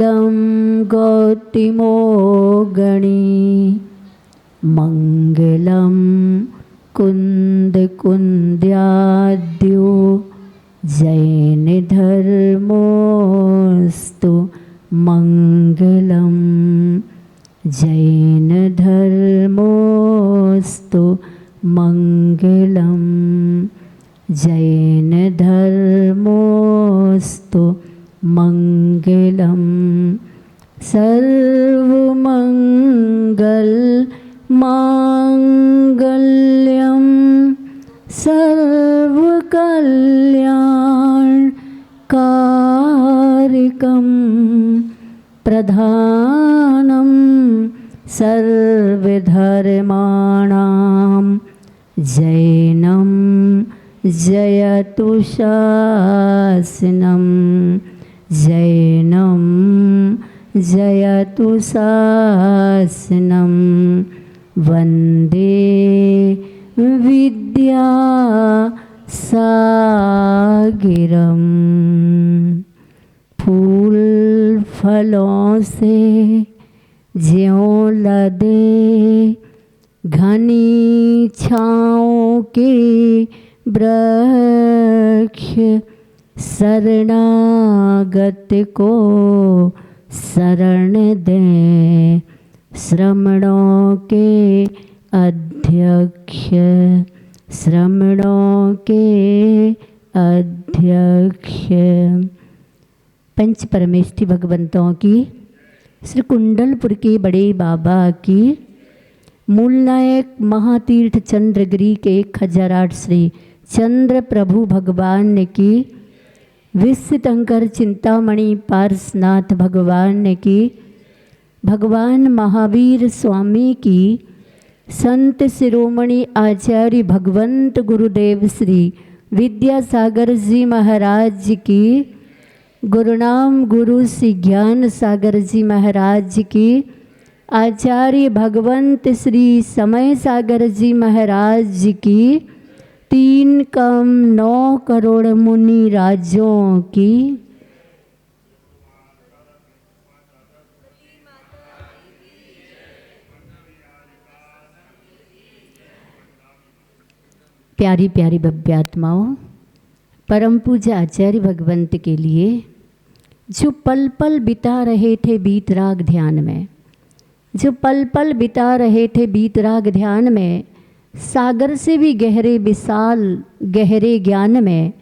गं गौतमो गणी मङ्गलं कुन्दकुन्द्याद्यो जैनधर्मोऽस्तु मङ्गलं जैनधर्मोऽस्तु मङ्गलं जैनधर्मोऽस्तु मङ्गलं सर्वमङ्गलमाङ्गल्यं सर्वकल्याणकारकं प्रधानं सर्वधर्माणां जैनं जयतु शासनं जैनं जयतु शासनं वन्दे विद्यासागरम्। फूल फलों से ज्यों लदे घनी छाँव के वृक्ष शरणागत को शरण दें श्रमणों के अध्यक्ष श्रमणों के अध्यक्ष। पंच परमेष्ठी भगवंतों की श्री कुंडलपुर के बड़े बाबा की मूल नायक महातीर्थ चंद्रगिरी के खजराट श्री चंद्र प्रभु भगवान की विश्व तीर्थंकर चिंतामणि पारसनाथ भगवान की भगवान महावीर स्वामी की संत शिरोमणि आचार्य भगवंत गुरुदेव श्री विद्यासागर जी महाराज की गुरुनाम गुरु श्री ज्ञान सागर जी महाराज की आचार्य भगवंत श्री समय सागर जी महाराज की 3,9 करोड़ मुनि राजों की प्यारी प्यारी भव्यात्माओं, परम पूज्य आचार्य भगवंत के लिए जो पल पल बिता रहे थे बीतराग ध्यान में, जो पल पल बिता रहे थे बीतराग ध्यान में, सागर से भी गहरे विशाल गहरे ज्ञान में,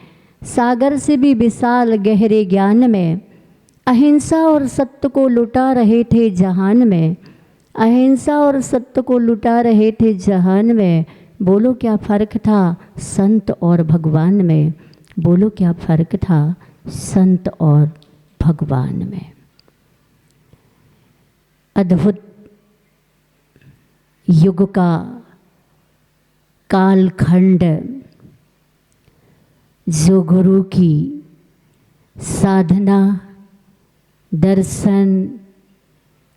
सागर से भी विशाल गहरे ज्ञान में अहिंसा और सत्य को लुटा रहे थे जहान में, अहिंसा और सत्य को लुटा रहे थे जहान में। बोलो क्या फ़र्क था संत और भगवान में, बोलो क्या फ़र्क था संत और भगवान में। अद्भुत युग का कालखंड जो गुरु की साधना दर्शन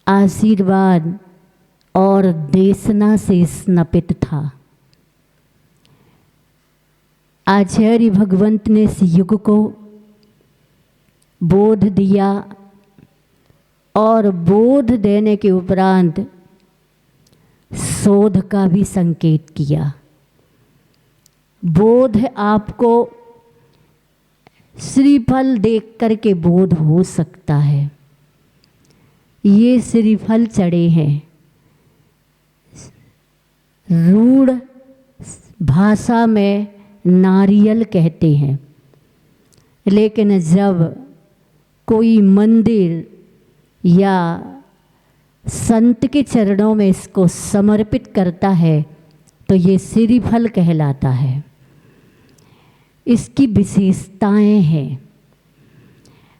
आशीर्वाद और देशना से स्नपित था। आचार्य भगवंत ने इस युग को बोध दिया और बोध देने के उपरांत शोध का भी संकेत किया। बोध आपको श्रीफल देख करके बोध हो सकता है। ये श्रीफल चढ़े हैं, रूढ़ भाषा में नारियल कहते हैं, लेकिन जब कोई मंदिर या संत के चरणों में इसको समर्पित करता है तो ये श्रीफल कहलाता है। इसकी विशेषताएं हैं।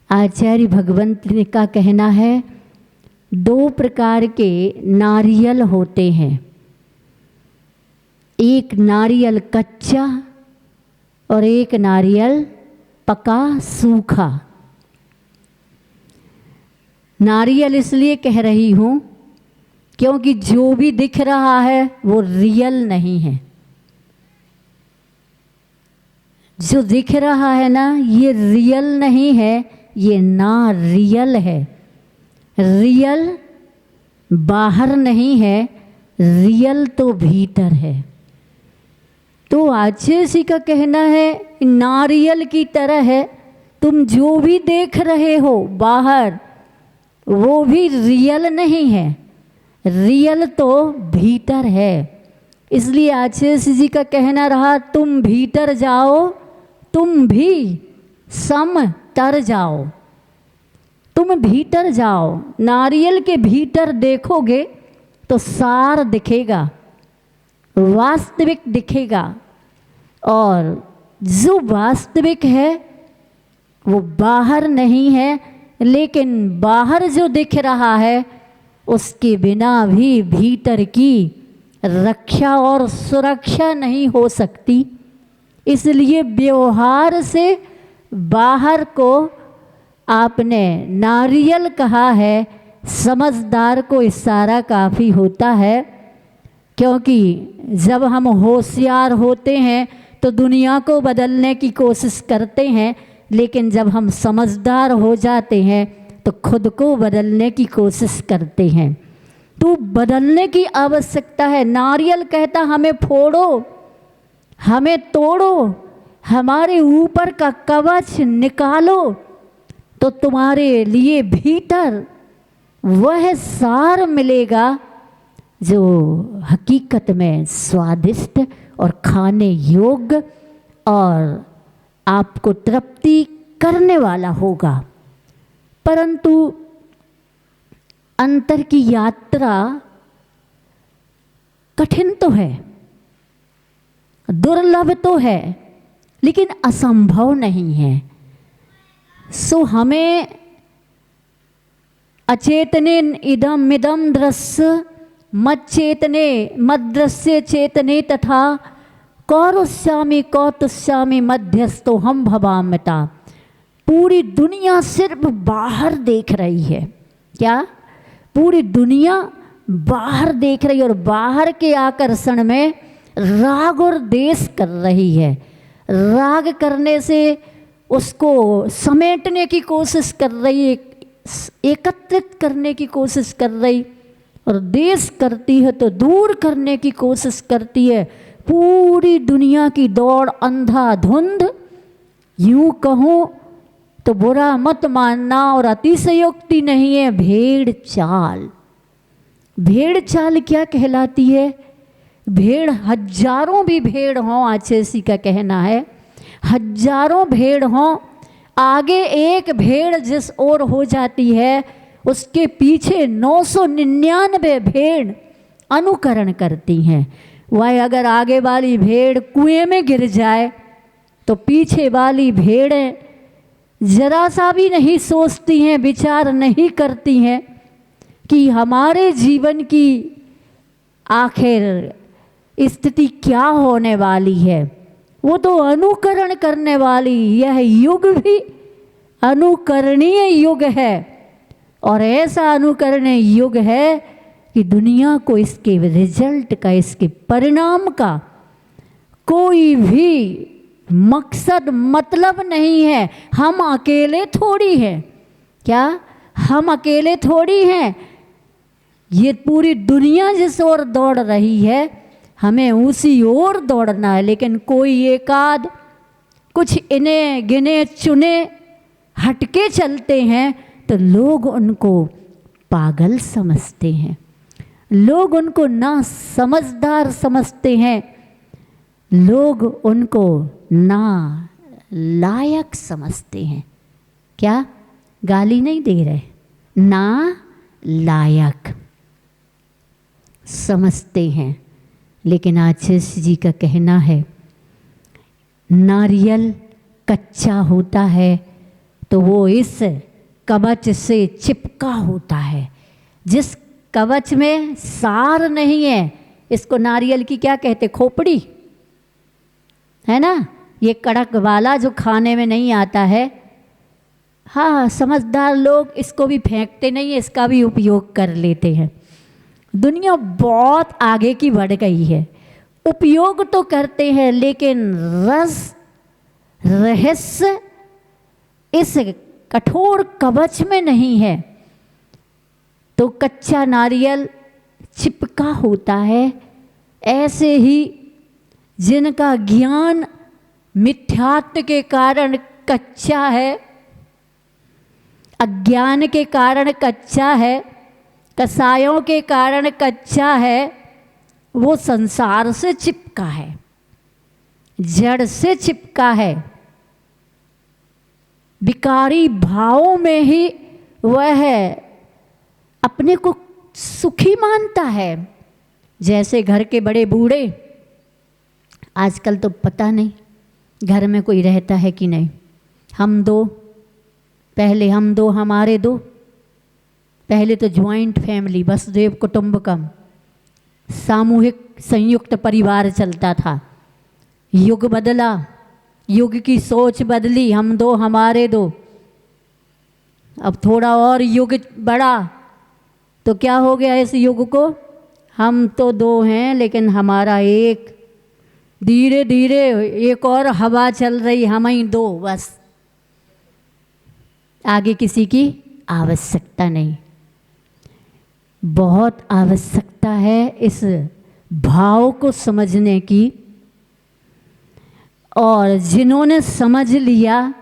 आचार्य भगवंत का कहना है 2 प्रकार के नारियल होते हैं, एक नारियल कच्चा और एक नारियल पका सूखा। नारियल इसलिए कह रही हूँ क्योंकि जो भी दिख रहा है वो रियल नहीं है। जो दिख रहा है ना, ये रियल नहीं है, ये ना रियल है। रियल बाहर नहीं है, रियल तो भीतर है। तो आचार्य जी का कहना है नारियल की तरह है, तुम जो भी देख रहे हो बाहर वो भी रियल नहीं है, रियल तो भीतर है। इसलिए आचार्य जी का कहना रहा तुम भीतर जाओ, तुम भी सम तर जाओ। तुम भीतर जाओ, नारियल के भीतर देखोगे तो सार दिखेगा, वास्तविक दिखेगा। और जो वास्तविक है वो बाहर नहीं है, लेकिन बाहर जो दिख रहा है उसके बिना भी भीतर की रक्षा और सुरक्षा नहीं हो सकती। इसलिए व्यवहार से बाहर को आपने नारियल कहा है, समझदार को इशारा काफ़ी होता है। क्योंकि जब हम होशियार होते हैं तो दुनिया को बदलने की कोशिश करते हैं, लेकिन जब हम समझदार हो जाते हैं तो खुद को बदलने की कोशिश करते हैं। तो बदलने की आवश्यकता है। नारियल कहता हमें फोड़ो, हमें तोड़ो, हमारे ऊपर का कवच निकालो, तो तुम्हारे लिए भीतर वह सार मिलेगा जो हकीकत में स्वादिष्ट और खाने योग्य और आपको तृप्ति करने वाला होगा। परंतु अंतर की यात्रा कठिन तो है, दुर्लभ तो है, लेकिन असंभव नहीं है। सो हमें अचेतने इदम इदम दृश्य मच्चेतने मद्दृश्य चेतने तथा कौरुष्यामि कौतुष्यामि मध्यस्थो हम भवाम्यता। पूरी दुनिया सिर्फ बाहर देख रही है। क्या? पूरी दुनिया बाहर देख रही है और बाहर के आकर्षण में राग और द्वेष कर रही है। राग करने से उसको समेटने की कोशिश कर रही है, एकत्रित करने की कोशिश कर रही, और द्वेष करती है तो दूर करने की कोशिश करती है। पूरी दुनिया की दौड़ अंधाधुंध, यूं कहूँ तो बुरा मत मानना और अतिशयोक्ति नहीं है, भेड़ चाल। भेड़ चाल क्या कहलाती है? भेड़ हजारों भी भेड़ हों, आचार्य का कहना है हजारों भेड़ हों, आगे एक भेड़ जिस ओर हो जाती है उसके पीछे 999 भेड़ अनुकरण करती हैं। वह अगर आगे वाली भेड़ कुएं में गिर जाए तो पीछे वाली भेड़ें जरा सा भी नहीं सोचती हैं, विचार नहीं करती हैं कि हमारे जीवन की आखिर स्थिति क्या होने वाली है। वो तो अनुकरण करने वाली, यह युग भी अनुकरणीय युग है, और ऐसा अनुकरणीय युग है कि दुनिया को इसके रिजल्ट का, इसके परिणाम का कोई भी मकसद मतलब नहीं है। हम अकेले थोड़ी हैं। क्या? हम अकेले थोड़ी हैं। ये पूरी दुनिया जिस ओर दौड़ रही है हमें उसी ओर दौड़ना है। लेकिन कोई एकाध कुछ इन्हें गिने चुने हटके चलते हैं तो लोग उनको पागल समझते हैं, लोग उनको ना समझदार समझते हैं, लोग उनको ना लायक समझते हैं। क्या? गाली नहीं दे रहे, ना लायक समझते हैं। लेकिन आचार्य जी का कहना है नारियल कच्चा होता है तो वो इस कवच से चिपका होता है। जिस कवच में सार नहीं है, इसको नारियल की क्या कहते? खोपड़ी है ना, ये कड़क वाला जो खाने में नहीं आता है। हाँ, समझदार लोग इसको भी फेंकते नहीं है, इसका भी उपयोग कर लेते हैं। दुनिया बहुत आगे की बढ़ गई है, उपयोग तो करते हैं, लेकिन रस रहस्य इस कठोर कवच में नहीं है। तो कच्चा नारियल चिपका होता है, ऐसे ही जिनका ज्ञान मिथ्यात्व के कारण कच्चा है, अज्ञान के कारण कच्चा है, कसायों के कारण कच्चा है, वो संसार से चिपका है, जड़ से चिपका है। विकारी भावों में ही वह अपने को सुखी मानता है। जैसे घर के बड़े बूढ़े, आजकल तो पता नहीं घर में कोई रहता है कि नहीं, हम दो, पहले हम दो हमारे दो, पहले तो ज्वाइंट फैमिली, वसुधैव कुटुंबकम, सामूहिक संयुक्त परिवार चलता था। युग बदला, युग की सोच बदली, हम दो हमारे दो। अब थोड़ा और युग बढ़ा तो क्या हो गया इस युग को, हम तो दो हैं लेकिन हमारा एक। धीरे धीरे एक और हवा चल रही, हम ही दो बस, आगे किसी की आवश्यकता नहीं। बहुत आवश्यकता है इस भाव को समझने की, और जिन्होंने समझ लिया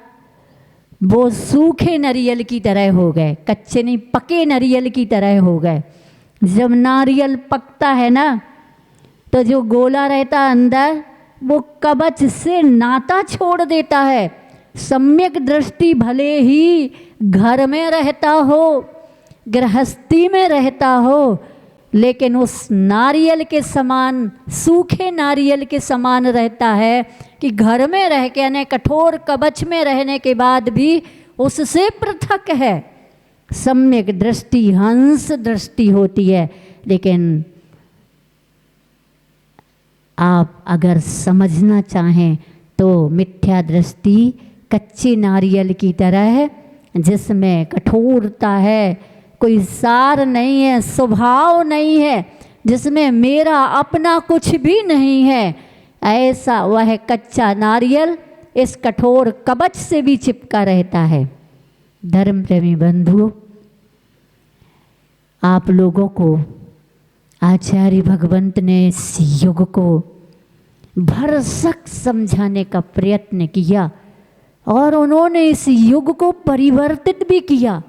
वो सूखे नारियल की तरह हो गए, कच्चे नहीं पके नारियल की तरह हो गए। जब नारियल पकता है ना तो जो गोला रहता अंदर वो कवच से नाता छोड़ देता है। सम्यक दृष्टि भले ही घर में रहता हो, गृहस्थी में रहता हो, लेकिन उस नारियल के समान, सूखे नारियल के समान रहता है कि घर में रह के, यानी कठोर कवच में रहने के बाद भी उससे पृथक है। सम्यक दृष्टि हंस दृष्टि होती है, लेकिन आप अगर समझना चाहें तो मिथ्या दृष्टि कच्चे नारियल की तरह है, जिसमें कठोरता है, कोई सार नहीं है, स्वभाव नहीं है, जिसमें मेरा अपना कुछ भी नहीं है, ऐसा वह कच्चा नारियल इस कठोर कवच से भी चिपका रहता है। धर्म प्रेमी बंधुओं, आप लोगों को आचार्य भगवंत ने इस युग को भरसक समझाने का प्रयत्न किया और उन्होंने इस युग को परिवर्तित भी किया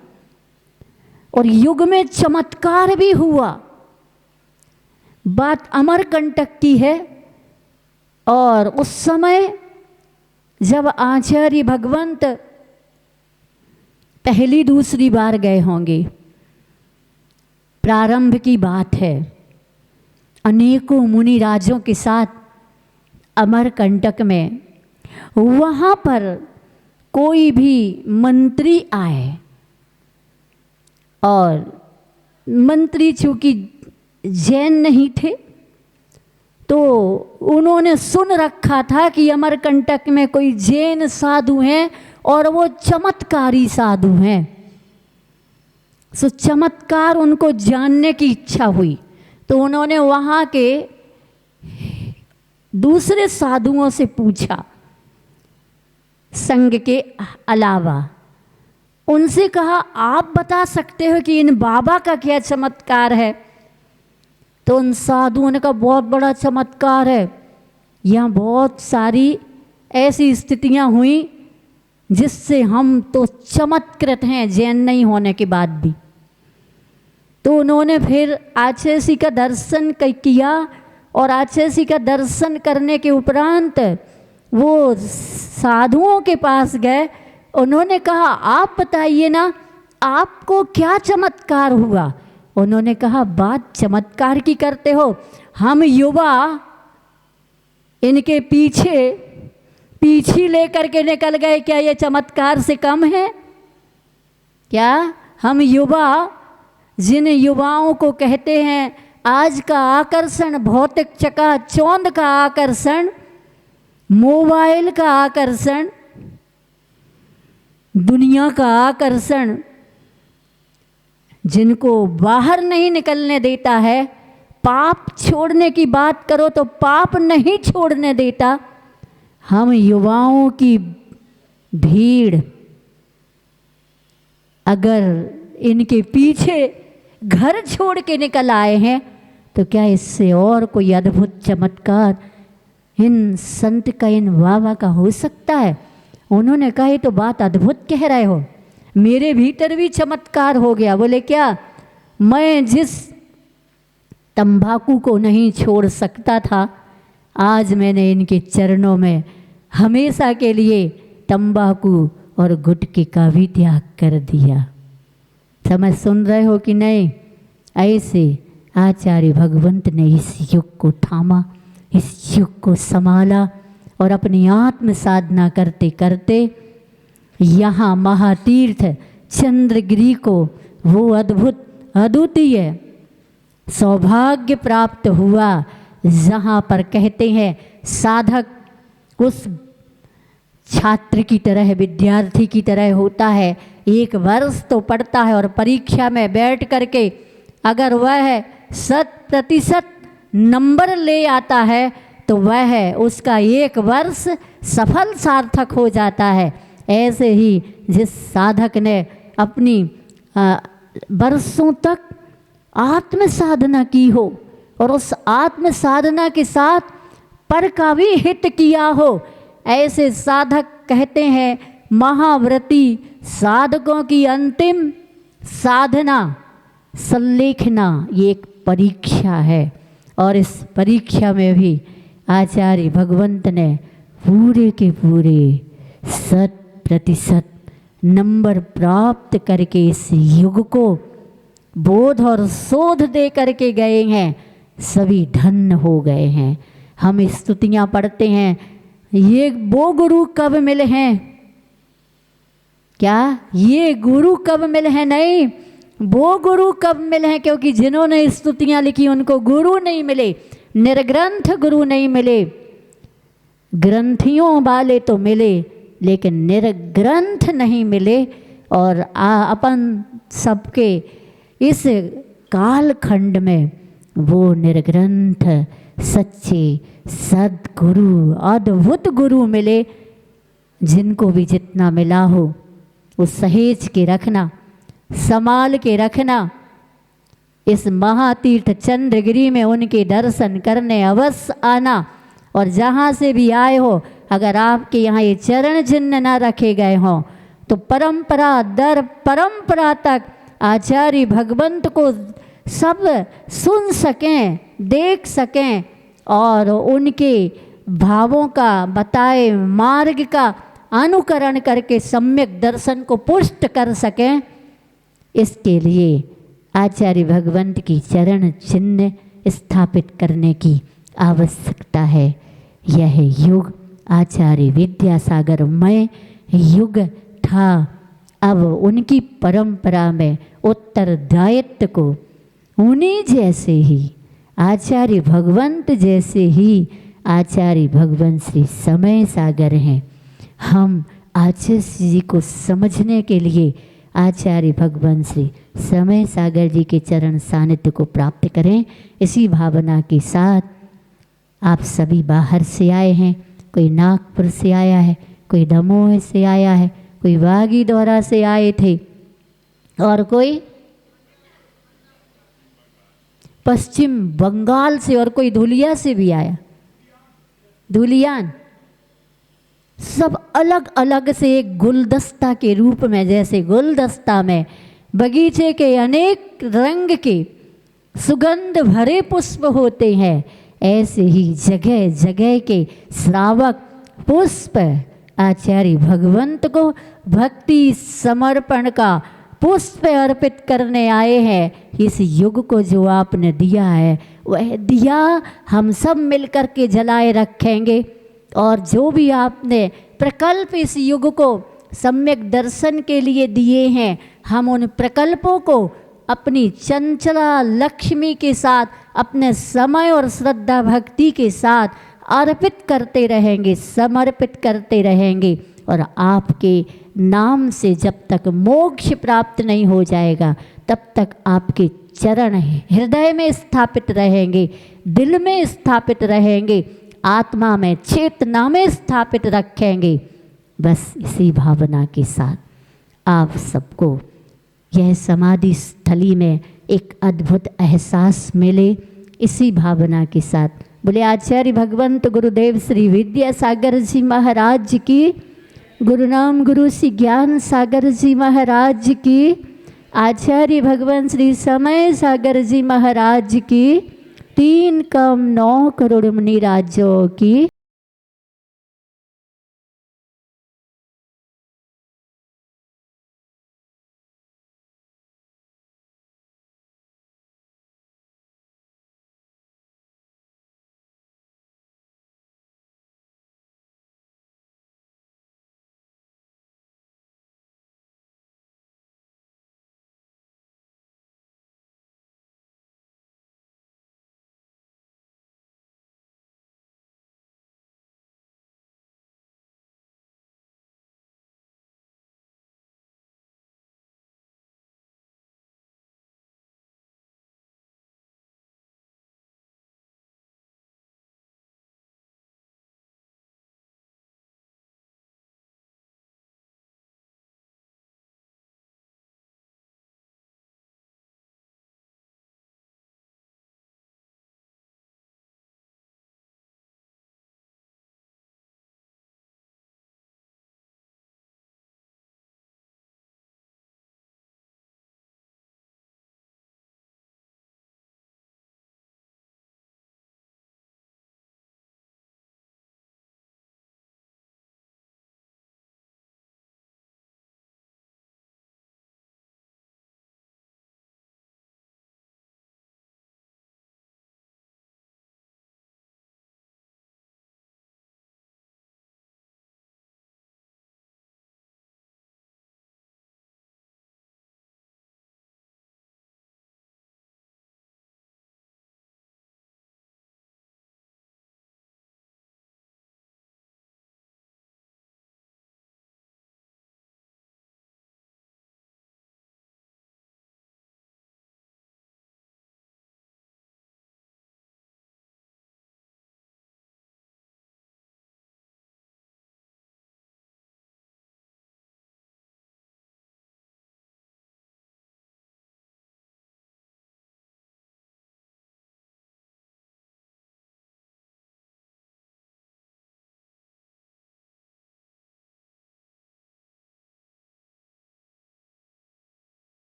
और युग में चमत्कार भी हुआ। बात अमरकंटक की है, और उस समय जब आचार्य भगवंत पहली दूसरी बार गए होंगे, प्रारंभ की बात है, अनेकों मुनि राजों के साथ अमरकंटक में, वहाँ पर कोई भी मंत्री आए, और मंत्री चूंकि जैन नहीं थे तो उन्होंने सुन रखा था कि अमरकंटक में कोई जैन साधु हैं और वो चमत्कारी साधु हैं। सो चमत्कार उनको जानने की इच्छा हुई, तो उन्होंने वहाँ के दूसरे साधुओं से पूछा, संघ के अलावा उनसे कहा, आप बता सकते हो कि इन बाबा का क्या चमत्कार है? तो उन साधुओं ने कहा, बहुत बड़ा चमत्कार है, यहाँ बहुत सारी ऐसी स्थितियाँ हुई जिससे हम तो चमत्कृत हैं जैन नहीं होने के बाद भी। तो उन्होंने फिर आचार्य का दर्शन किया, और आचार्य का दर्शन करने के उपरांत वो साधुओं के पास गए। उन्होंने कहा, आप बताइए ना, आपको क्या चमत्कार हुआ? उन्होंने कहा, बात चमत्कार की करते हो, हम युवा इनके पीछे लेकर के निकल गए, क्या ये चमत्कार से कम है? क्या हम युवा, जिन युवाओं को कहते हैं आज का आकर्षण भौतिक चकाचौंध का आकर्षण, मोबाइल का आकर्षण, दुनिया का आकर्षण, जिनको बाहर नहीं निकलने देता है, पाप छोड़ने की बात करो तो पाप नहीं छोड़ने देता, हम युवाओं की भीड़ अगर इनके पीछे घर छोड़ के निकल आए हैं, तो क्या इससे और कोई अद्भुत चमत्कार इन संत का, इन बाबा का हो सकता है? उन्होंने कहा, ये तो बात अद्भुत कह रहे हो, मेरे भीतर भी चमत्कार हो गया। बोले क्या? मैं जिस तंबाकू को नहीं छोड़ सकता था, आज मैंने इनके चरणों में हमेशा के लिए तंबाकू और गुटखे का भी त्याग कर दिया। समझ सुन रहे हो कि नहीं? ऐसे आचार्य भगवंत ने इस युग को थामा, इस युग को संभाला और अपनी आत्म साधना करते करते यहाँ महातीर्थ चंद्रगिरी को वो अद्भुत अद्वितीय सौभाग्य प्राप्त हुआ, जहाँ पर कहते हैं साधक उस छात्र की तरह, विद्यार्थी की तरह होता है। 1 वर्ष तो पढ़ता है और परीक्षा में बैठ करके अगर वह 100% नंबर ले आता है तो वह उसका 1 वर्ष सफल सार्थक हो जाता है। ऐसे ही जिस साधक ने अपनी वर्षों तक आत्म साधना की हो और उस आत्म साधना के साथ पर का भी हित किया हो, ऐसे साधक कहते हैं महाव्रती साधकों की अंतिम साधना संलेखना ये एक परीक्षा है। और इस परीक्षा में भी आचार्य भगवंत ने पूरे के पूरे 100% नंबर प्राप्त करके इस युग को बोध और शोध दे करके गए हैं। सभी धन्य हो गए हैं। हम स्तुतियाँ पढ़ते हैं, ये वो गुरु कब मिले हैं? क्या ये गुरु कब मिले हैं? नहीं, वो गुरु कब मिले हैं? क्योंकि जिन्होंने स्तुतियाँ लिखी उनको गुरु नहीं मिले, निर्ग्रंथ गुरु नहीं मिले। ग्रंथियों वाले तो मिले लेकिन निर्ग्रंथ नहीं मिले। और अपन सबके इस कालखंड में वो निर्ग्रंथ सच्चे सद्गुरु अद्भुत गुरु मिले, जिनको भी जितना मिला हो वो सहेज के रखना, संभाल के रखना। इस महातीर्थ चंद्रगिरी में उनके दर्शन करने अवश्य आना। और जहाँ से भी आए हो, अगर आपके यहाँ ये चरण चिन्ह न रखे गए हों तो परंपरा दर परंपरा तक आचार्य भगवंत को सब सुन सकें, देख सकें और उनके भावों का बताए मार्ग का अनुकरण करके सम्यक दर्शन को पुष्ट कर सकें। इसके लिए आचार्य भगवंत की चरण चिन्ह स्थापित करने की आवश्यकता है। यह युग आचार्य विद्यासागरमय युग था। अब उनकी परंपरा में उत्तरदायित्व को उन्हीं जैसे ही आचार्य भगवंत जैसे ही आचार्य भगवंत श्री समय सागर हैं। हम आचार्य जी को समझने के लिए आचार्य भगवंत श्री समय सागर जी के चरण सानिध्य को प्राप्त करें। इसी भावना के साथ आप सभी बाहर से आए हैं, कोई नागपुर से आया है, कोई दमोह से आया है, कोई बागीदौरा से आए थे और कोई पश्चिम बंगाल से और कोई धुलिया से भी आया, धुलियान। सब अलग अलग से एक गुलदस्ता के रूप में, जैसे गुलदस्ता में बगीचे के अनेक रंग के सुगंध भरे पुष्प होते हैं, ऐसे ही जगह जगह के श्रावक पुष्प आचार्य भगवंत को भक्ति समर्पण का पुष्प अर्पित करने आए हैं। इस युग को जो आपने दिया है वह दिया हम सब मिलकर के जलाए रखेंगे। और जो भी आपने प्रकल्प इस युग को सम्यक दर्शन के लिए दिए हैं, हम उन प्रकल्पों को अपनी चंचला लक्ष्मी के साथ, अपने समय और श्रद्धा भक्ति के साथ अर्पित करते रहेंगे, समर्पित करते रहेंगे। और आपके नाम से जब तक मोक्ष प्राप्त नहीं हो जाएगा तब तक आपके चरण हृदय में स्थापित रहेंगे, दिल में स्थापित रहेंगे, आत्मा में चेतना में स्थापित रखेंगे। बस इसी भावना के साथ आप सबको यह समाधि स्थली में एक अद्भुत एहसास मिले, इसी भावना के साथ बोले आचार्य भगवंत गुरुदेव श्री विद्यासागर जी महाराज की, गुरु नाम गुरु श्री ज्ञान सागर जी महाराज की, आचार्य भगवान श्री समय सागर जी महाराज की, 3 कम 9 करोड़ मुनि राजों की।